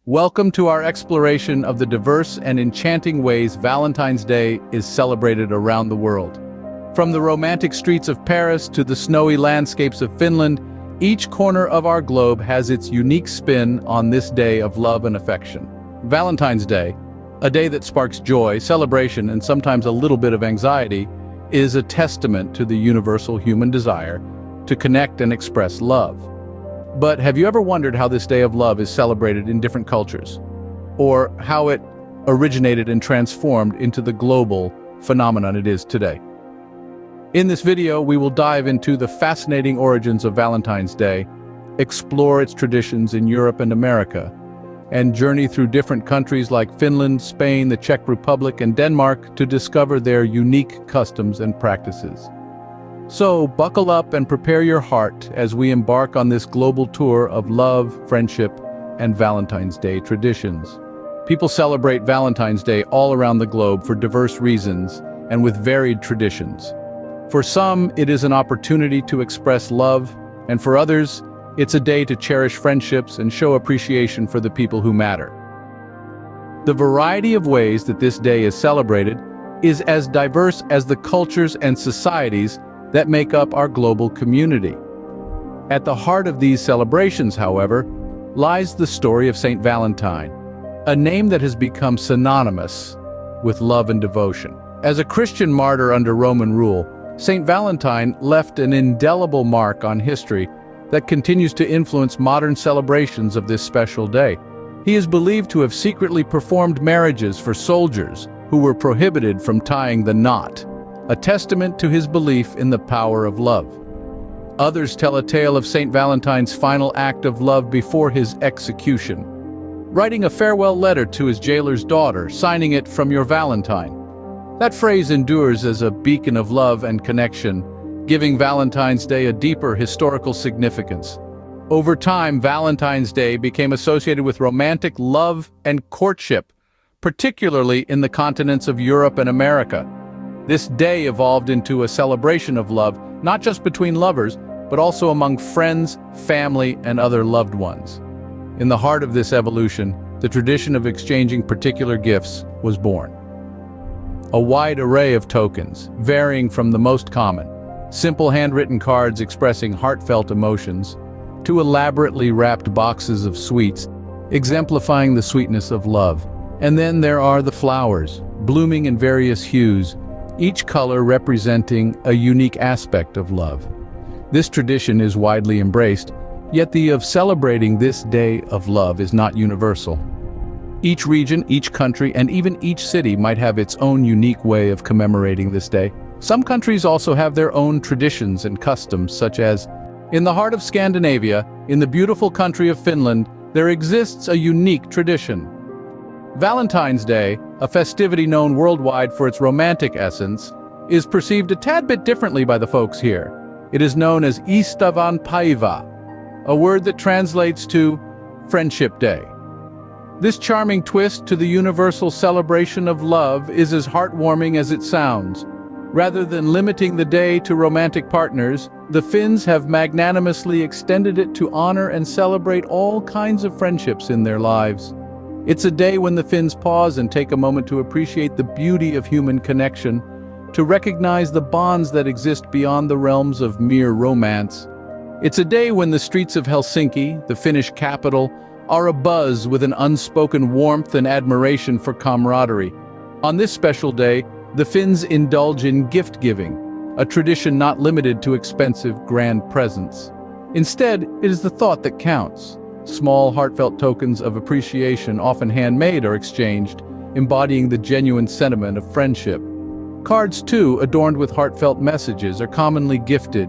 Welcome to our exploration of the diverse and enchanting ways Valentine's Day is celebrated around the world. From the romantic streets of Paris to the snowy landscapes of Finland, each corner of our globe has its unique spin on this day of love and affection. Valentine's Day, a day that sparks joy, celebration, and sometimes a little bit of anxiety, is a testament to the universal human desire to connect and express love. But have you ever wondered how this day of love is celebrated in different cultures? Or how it originated and transformed into the global phenomenon it is today? In this video, we will dive into the fascinating origins of Valentine's Day, explore its traditions in Europe and America, and journey through different countries like Finland, Spain, the Czech Republic, and Denmark to discover their unique customs and practices. So, buckle up and prepare your heart as we embark on this global tour of love, friendship, and Valentine's Day traditions. People celebrate Valentine's Day all around the globe for diverse reasons and with varied traditions. For some, it is an opportunity to express love, and for others, it's a day to cherish friendships and show appreciation for the people who matter. The variety of ways that this day is celebrated is as diverse as the cultures and societies that make up our global community. At the heart of these celebrations, however, lies the story of Saint Valentine, a name that has become synonymous with love and devotion. As a Christian martyr under Roman rule, Saint Valentine left an indelible mark on history that continues to influence modern celebrations of this special day. He is believed to have secretly performed marriages for soldiers who were prohibited from tying the knot, a testament to his belief in the power of love. Others tell a tale of Saint Valentine's final act of love before his execution, writing a farewell letter to his jailer's daughter, signing it "From your Valentine." That phrase endures as a beacon of love and connection, giving Valentine's Day a deeper historical significance. Over time, Valentine's Day became associated with romantic love and courtship, particularly in the continents of Europe and America. This day evolved into a celebration of love, not just between lovers, but also among friends, family, and other loved ones. In the heart of this evolution, the tradition of exchanging particular gifts was born. A wide array of tokens, varying from the most common, simple handwritten cards expressing heartfelt emotions, to elaborately wrapped boxes of sweets, exemplifying the sweetness of love. And then there are the flowers, blooming in various hues, each color representing a unique aspect of love. This tradition is widely embraced, yet the of celebrating this day of love is not universal. Each region, each country, and even each city might have its own unique way of commemorating this day. Some countries also have their own traditions and customs, such as, in the heart of Scandinavia, in the beautiful country of Finland, there exists a unique tradition. Valentine's Day, a festivity known worldwide for its romantic essence, is perceived a tad bit differently by the folks here. It is known as ystävänpäivä, a word that translates to Friendship Day. This charming twist to the universal celebration of love is as heartwarming as it sounds. Rather than limiting the day to romantic partners, the Finns have magnanimously extended it to honor and celebrate all kinds of friendships in their lives. It's a day when the Finns pause and take a moment to appreciate the beauty of human connection, to recognize the bonds that exist beyond the realms of mere romance. It's a day when the streets of Helsinki, the Finnish capital, are abuzz with an unspoken warmth and admiration for camaraderie. On this special day, the Finns indulge in gift-giving, a tradition not limited to expensive, grand presents. Instead, it is the thought that counts. Small, heartfelt tokens of appreciation, often handmade, are exchanged, embodying the genuine sentiment of friendship. Cards, too, adorned with heartfelt messages, are commonly gifted,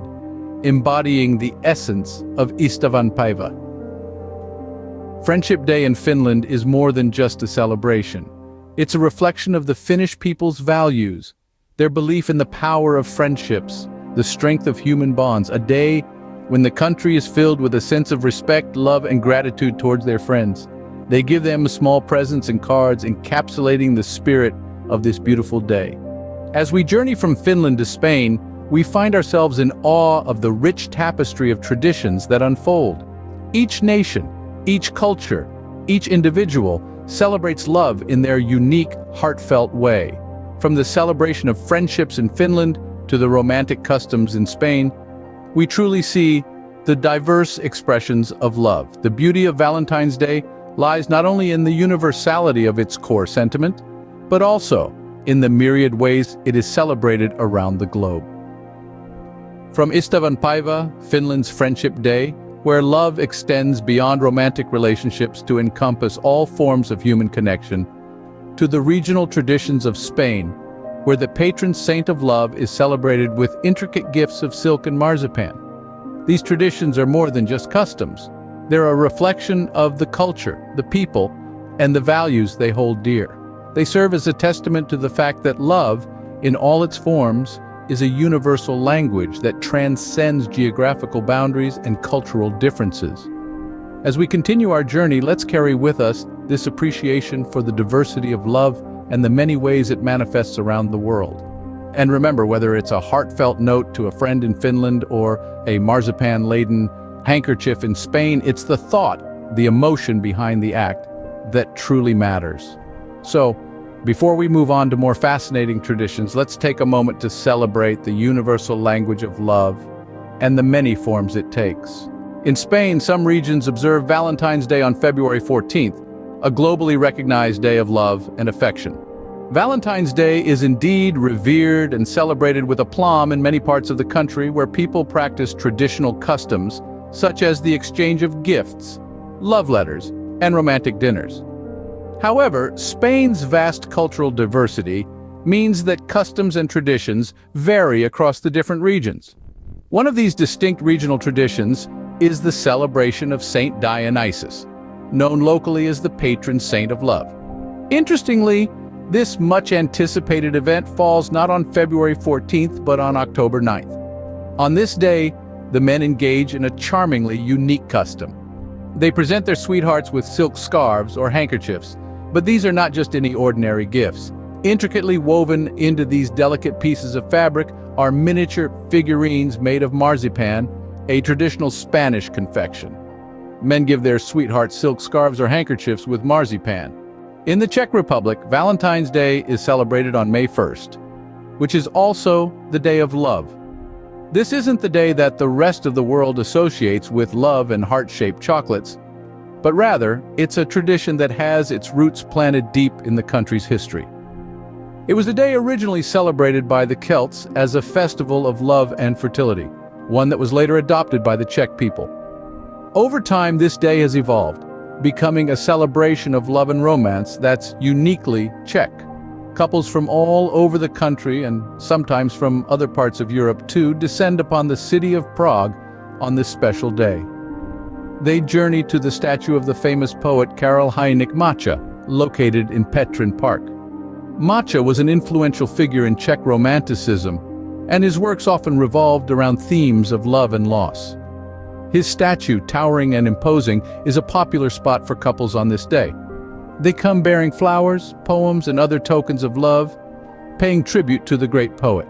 embodying the essence of ystävänpäivä. Friendship Day in Finland is more than just a celebration. It's a reflection of the Finnish people's values, their belief in the power of friendships, the strength of human bonds, a day when the country is filled with a sense of respect, love, and gratitude towards their friends. They give them small presents and cards, encapsulating the spirit of this beautiful day. As we journey from Finland to Spain, we find ourselves in awe of the rich tapestry of traditions that unfold. Each nation, each culture, Each individual celebrates love in their unique, heartfelt way. From the celebration of friendships in Finland to the romantic customs in Spain, we truly see the diverse expressions of love. The beauty of Valentine's Day lies not only in the universality of its core sentiment, but also in the myriad ways it is celebrated around the globe. From Ystävänpäivä, Finland's Friendship Day, where love extends beyond romantic relationships to encompass all forms of human connection, to the regional traditions of Spain, where the patron saint of love is celebrated with intricate gifts of silk and marzipan. These traditions are more than just customs. They're a reflection of the culture, the people, and the values they hold dear. They serve as a testament to the fact that love, in all its forms, is a universal language that transcends geographical boundaries and cultural differences. As we continue our journey, let's carry with us this appreciation for the diversity of love and the many ways it manifests around the world. And remember, whether it's a heartfelt note to a friend in Finland or a marzipan-laden handkerchief in Spain, it's the thought, the emotion behind the act that truly matters. So, before we move on to more fascinating traditions, let's take a moment to celebrate the universal language of love and the many forms it takes. In Spain, some regions observe Valentine's Day on February 14th, a globally recognized day of love and affection. Valentine's Day is indeed revered and celebrated with aplomb in many parts of the country where people practice traditional customs such as the exchange of gifts, love letters, and romantic dinners. However, Spain's vast cultural diversity means that customs and traditions vary across the different regions. One of these distinct regional traditions is the celebration of Saint Dionysus, known locally as the patron saint of love. Interestingly, this much-anticipated event falls not on February 14th, but on October 9th. On this day, the men engage in a charmingly unique custom. They present their sweethearts with silk scarves or handkerchiefs, but these are not just any ordinary gifts. Intricately woven into these delicate pieces of fabric are miniature figurines made of marzipan, a traditional Spanish confection. Men give their sweethearts silk scarves or handkerchiefs with marzipan. In the Czech Republic, Valentine's Day is celebrated on May 1st, which is also the Day of Love. This isn't the day that the rest of the world associates with love and heart-shaped chocolates, but rather, it's a tradition that has its roots planted deep in the country's history. It was a day originally celebrated by the Celts as a festival of love and fertility, one that was later adopted by the Czech people. Over time, this day has evolved, becoming a celebration of love and romance that's uniquely Czech. Couples from all over the country, and sometimes from other parts of Europe too, descend upon the city of Prague on this special day. They journey to the statue of the famous poet Karel Hynek Mácha, located in Petrin Park. Mácha was an influential figure in Czech Romanticism, and his works often revolved around themes of love and loss. His statue, towering and imposing, is a popular spot for couples on this day. They come bearing flowers, poems, and other tokens of love, paying tribute to the great poet.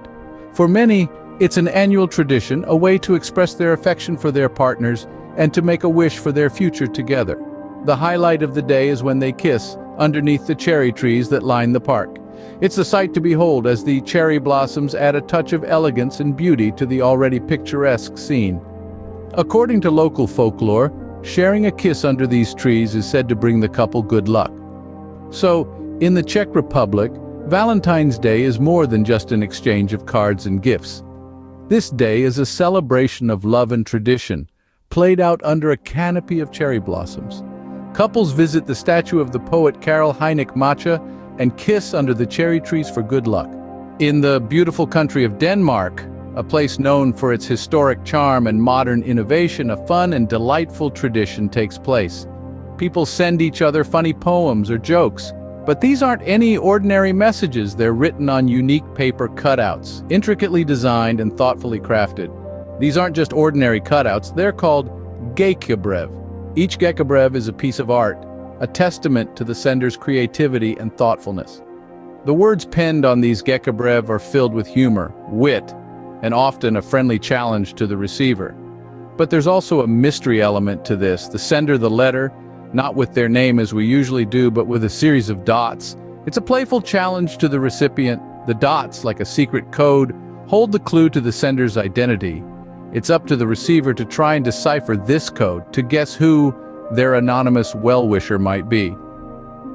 For many, it's an annual tradition, a way to express their affection for their partners and to make a wish for their future together. The highlight of the day is when they kiss underneath the cherry trees that line the park. It's a sight to behold as the cherry blossoms add a touch of elegance and beauty to the already picturesque scene. According to local folklore, sharing a kiss under these trees is said to bring the couple good luck. So, in the Czech Republic, Valentine's Day is more than just an exchange of cards and gifts. This day is a celebration of love and tradition, played out under a canopy of cherry blossoms. Couples visit the statue of the poet Karel Hynek Mácha and kiss under the cherry trees for good luck. In the beautiful country of Denmark, a place known for its historic charm and modern innovation, a fun and delightful tradition takes place. People send each other funny poems or jokes, but these aren't any ordinary messages. They're written on unique paper cutouts, intricately designed and thoughtfully crafted. These aren't just ordinary cutouts, they're called gekebrev. Each gekebrev is a piece of art, a testament to the sender's creativity and thoughtfulness. The words penned on these gekebrev are filled with humor, wit, and often a friendly challenge to the receiver. But there's also a mystery element to this. The sender, the letter, not with their name as we usually do, but with a series of dots. It's a playful challenge to the recipient. The dots, like a secret code, hold the clue to the sender's identity. It's up to the receiver to try and decipher this code, to guess who their anonymous well-wisher might be.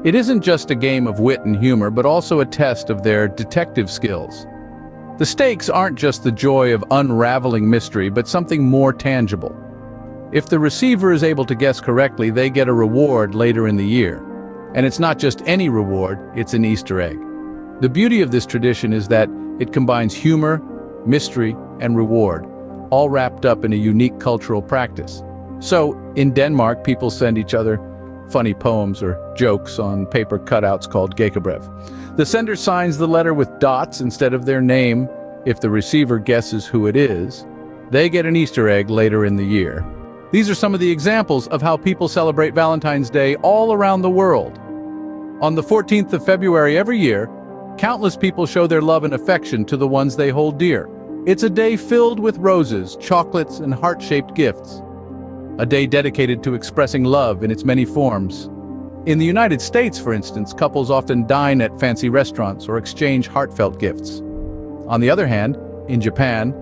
It isn't just a game of wit and humor, but also a test of their detective skills. The stakes aren't just the joy of unraveling mystery, but something more tangible. If the receiver is able to guess correctly, they get a reward later in the year. And it's not just any reward, it's an Easter egg. The beauty of this tradition is that it combines humor, mystery, and reward, all wrapped up in a unique cultural practice. So, in Denmark, people send each other funny poems or jokes on paper cutouts called gækkebrev. The sender signs the letter with dots instead of their name. If the receiver guesses who it is, they get an Easter egg later in the year. These are some of the examples of how people celebrate Valentine's Day all around the world. On the 14th of February every year, countless people show their love and affection to the ones they hold dear. It's a day filled with roses, chocolates, and heart-shaped gifts. A day dedicated to expressing love in its many forms. In the United States, for instance, couples often dine at fancy restaurants or exchange heartfelt gifts. On the other hand, in Japan,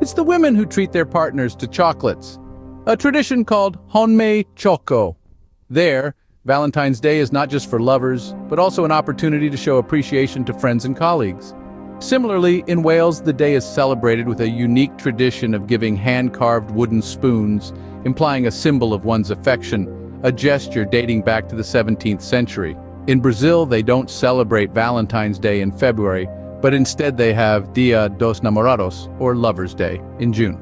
it's the women who treat their partners to chocolates, a tradition called honmei choco. There, Valentine's Day is not just for lovers, but also an opportunity to show appreciation to friends and colleagues. Similarly, in Wales, the day is celebrated with a unique tradition of giving hand-carved wooden spoons, implying a symbol of one's affection, a gesture dating back to the 17th century. In Brazil, they don't celebrate Valentine's Day in February, but instead they have Dia dos Namorados, or Lover's Day, in June.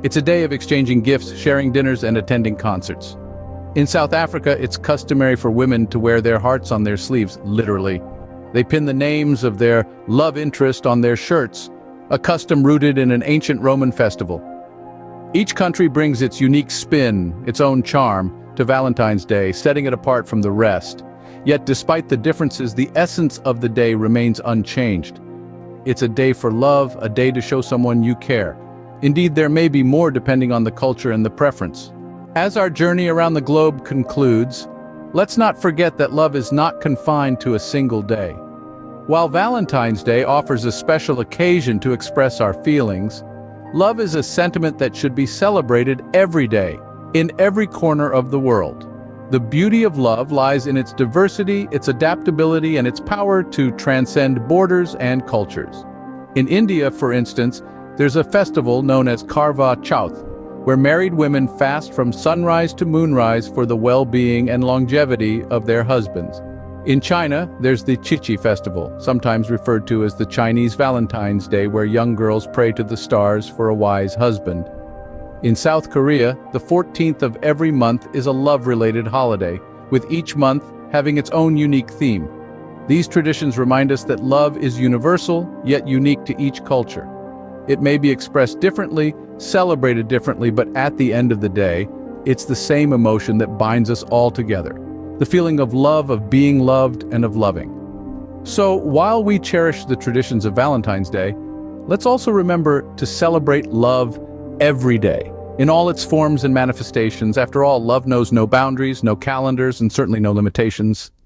It's a day of exchanging gifts, sharing dinners, and attending concerts. In South Africa, it's customary for women to wear their hearts on their sleeves, literally. They pin the names of their love interest on their shirts, a custom rooted in an ancient Roman festival. Each country brings its unique spin, its own charm, to Valentine's Day, setting it apart from the rest. Yet despite the differences, the essence of the day remains unchanged. It's a day for love, a day to show someone you care. Indeed, there may be more depending on the culture and the preference. As our journey around the globe concludes, let's not forget that love is not confined to a single day. While Valentine's Day offers a special occasion to express our feelings, love is a sentiment that should be celebrated every day, in every corner of the world. The beauty of love lies in its diversity, its adaptability, and its power to transcend borders and cultures. In India, for instance, there's a festival known as Karva Chauth, where married women fast from sunrise to moonrise for the well-being and longevity of their husbands. In China, there's the Qixi Festival, sometimes referred to as the Chinese Valentine's Day, where young girls pray to the stars for a wise husband. In South Korea, the 14th of every month is a love-related holiday, with each month having its own unique theme. These traditions remind us that love is universal, yet unique to each culture. It may be expressed differently, celebrated differently, but at the end of the day, it's the same emotion that binds us all together. The feeling of love, of being loved, and of loving. So, while we cherish the traditions of Valentine's Day, let's also remember to celebrate love every day, in all its forms and manifestations. After all, love knows no boundaries, no calendars, and certainly no limitations.